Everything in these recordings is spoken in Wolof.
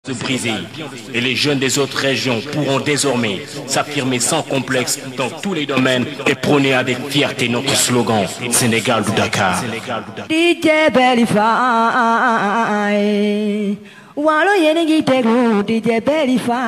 de briser. Et les jeunes des autres régions pourront désormais s'affirmer sans complexe dans tous les domaines et prôner avec fierté notre slogan Sénégal du Dakar. DJ Belifa Walo yenegi teglu DJ Belifa.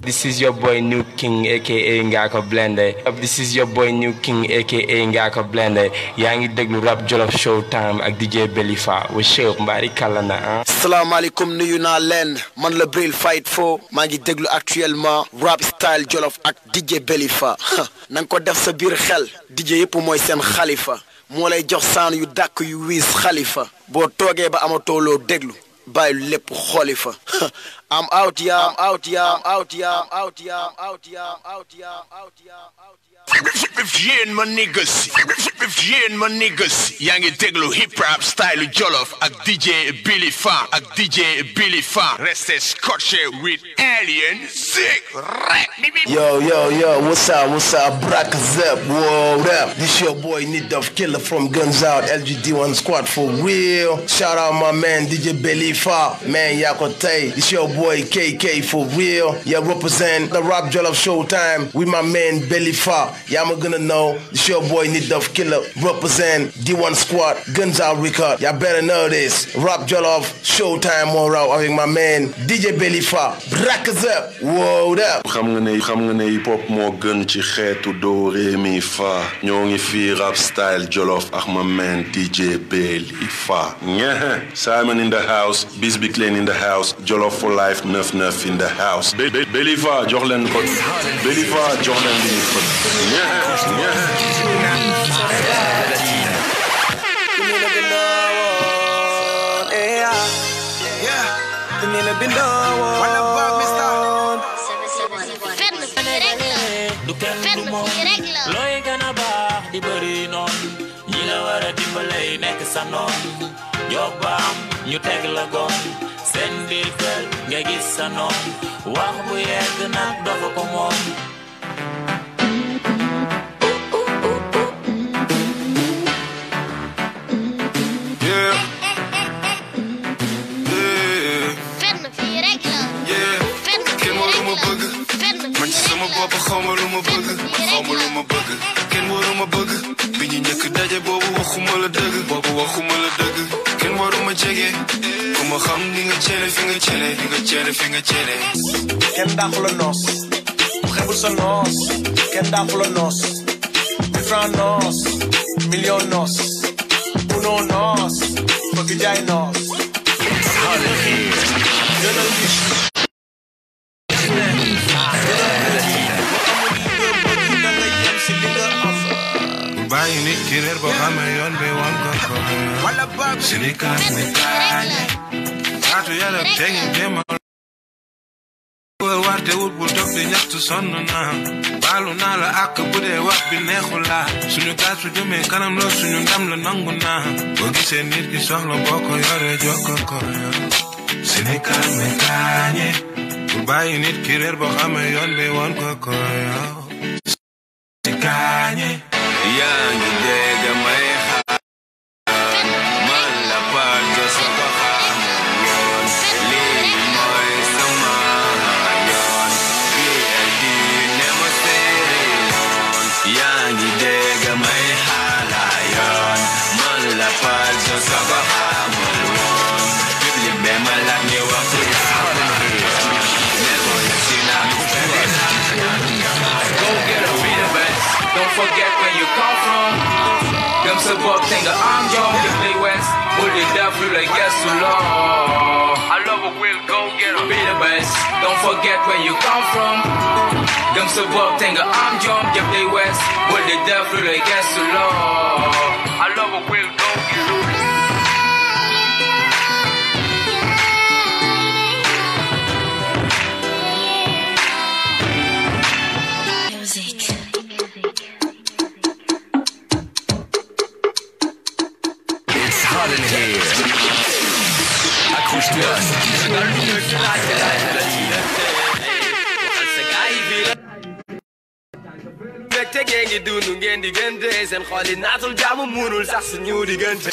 This is your boy New King aka Ngaka Blender. This is your boy New King aka Ngaka Blender. Yaa ngi déglu Rap Jolof Showtime ak DJ Belifa wa Cheikh Mbari Kalana ah. Salaamaaleykum nuyu naa leen man la Bril Fight Fo maa ngi déglu actuellement Rap Style Jolof ak DJ Belifa. Nanga ko def sa biir xel DJ yëpp mooy seen xalifa moo lay jox saan yu dàkk yu wiis xalifa boo toogee ba amatoo loo déglu bàyyi lépp xooli fa. I'm out ya, I'm out ya, I'm out ya, I'm out ya, I'm out ya, I'm out ya, I'm out ya, I'm out ya. Viens my niggas, yaa ngi déglu hip hop style Jolof ak DJ Belifa Restez scotché with Alien Sick Rap. Yo, what's up, Brakazep, what up? This your boy Nidov Killer from Guns Out, LGD1 Squad for real. Shout out my man DJ Belifa, man Yakote. This your boy KK for real. Yeah, represent the Rap Jolof Showtime with my man Belifa. Yeah, I'm gonna know. This your boy Nidov Killer, represent D1 Squad, Guns Out record. Y'all better know this. Rap Jolof Showtime Mo Raw avec my man DJ Belifa. Brakazep, what up? xam nga ne hip hop moo gën ci xeetu do ré mi fa ñoo ngi fii Rap Style Jolof ak my man DJ Belifa. Simon in the house, Bisbee Clean in the house, Jolof for life 99 in the house. Belifa jox leen ko Belifa jox leen li ñu looy gën a baax di bëri noonu ñi la war a dimbalay nekk sa noonu jóg ba am ñu teg la goon seen biir kër nga gis sa noonu wax bu yegg nag dafa ko moom. xawma lu ma bëgg kenn waruma bëgg bi ñu njëkk daje boobu waxuma la dëgg kenn waruma jege ku ma xam ni nga cene fi nga cene Kenn dàqu la noos xebul sa noos kenn dàqu la noos 1000 francs noos million noos uno noos bëgg jaay noos bàyyi nit ki réer boo xamee yoon bi wan ko Sénégal taatu yàlla tegi jéema warte wut bul toog di ñaxtu sonn naa baalu naa la ak bu dee wax bi neexul la suñu kaat su jëmee kanam la suñu ndam la nangu naa boo gisee nit ki soxla boo ko yore jokko ko Sénégal me gaañe bul bàyyi nit ki réer boo xamee yoon bi wan ko gaañe yaa ngi dégg may xaar man la paal jo soko xam yoon lii mooy sama yoon BLD ne ma seeri yoon yaa ngi dégg may xaar yoon man la paal jo soko xam yoon public be ma la ni waxtu Don't forget where you come from. Them support thing I'm young, you play west. Pull it down, feel like yes too long. I love a will go get a be the best. Don't forget where you come from. Them support thing I'm young, you play west. Pull it down, feel like yes too long. I love a will go get a Tegee ngi dund ngeen diggante seen xol yi naatul jaamu munul sax suñu diggante.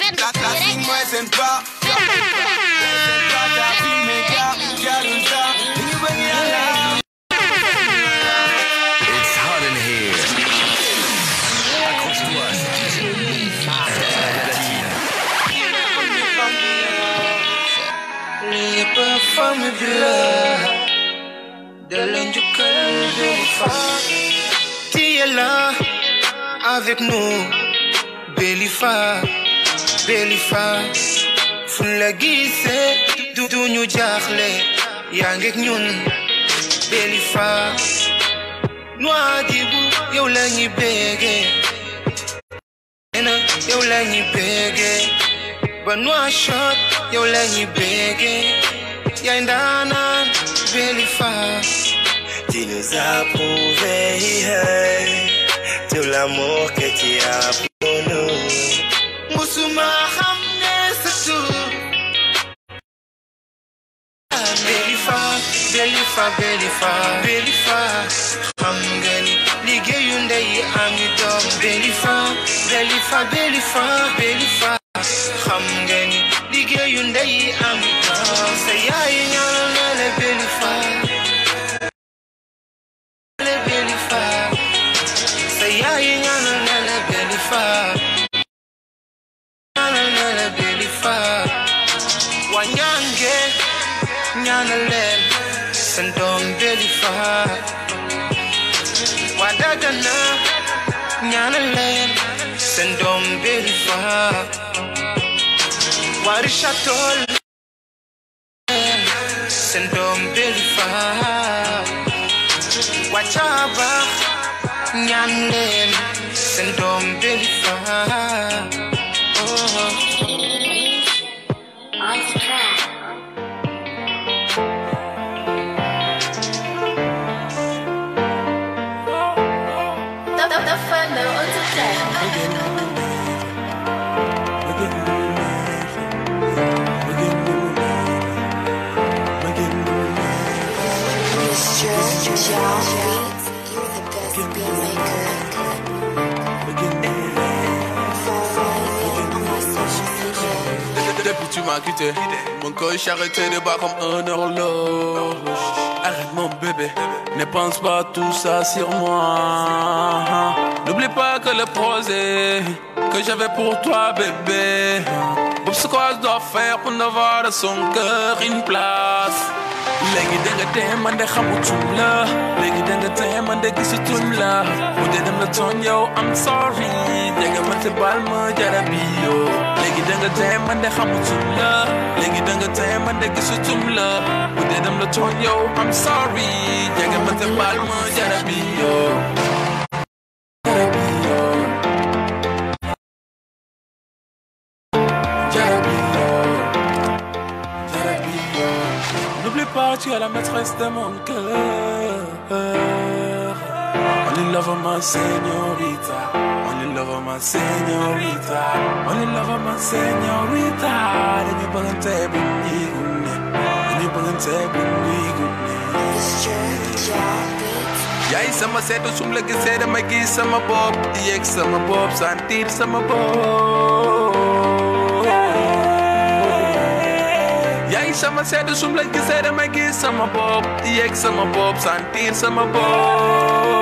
lépp famille bi la delloo njukkal Belifa. Tu es là avec nous Belifa, Belifa. fu la gisee du ñu jaaxle yaa ngeek ñun Belifa. Nouadhibou yow la ñuy bége yow la ñuy bége ba Nouakchott yow la ñuy bége yaay ndaanaan Belifa. Tu nous as prouvé tout l'amour que tu as pour nous. musuma xam ne sa tur Belifa, Belifa, Belifa, Belifa. Xam nga ni liggéeyu ndey am ñu doom Belifa, Belifa, Belifa, Belifa. Xam nga ni liggéeyu ndey am ñu doom sa yaay ñaanal na la Belifa, la Belifa. Sa yaay ñaanal na la Belifa, ñaanal na la Belifa. Wa ñaange ñaanal leen seen doom Belifa. Wa Dagana ñaanal leen seen doom Belifa. Wa Richard Toll seen doom Belifa. Wa Chaba ñaan leen seen doom Belifa. Depuis tu m'as quitté, mon cœur s'arrêtait de battre comme un horloge. Arrête mon bébé, ne pense pas tout ça sur moi. N'oublie pas que le projet que j'avais pour toi bébé, ce quoi je dois faire pour n'avoir dans son cœur une place. Léegi danga dem man de xamutum la, léegi danga dem man de gisutum la. Bu dee dem la tooñ yow I'm sorry, danga man te baal ma jarabi yo. Léegi danga dem man de xamutum la, léegi danga dem man de gisutum la. Bu dee dem la tooñ yow I'm sorry, danga man te baal ma jarabi yo. Tu es la maîtresse de mon cœur. Only love my señorita, only love my señorita, only love my señorita. Then you bring te bunigune, then you bring te bunigune. Yaay sama seetu sum la gisee damay gis sama bopp, yegg sama bopp, sentir sama bopp. Sama seetu sum la gisee damay gis sama bopp, yegg sama bopp, sentir sama bopp.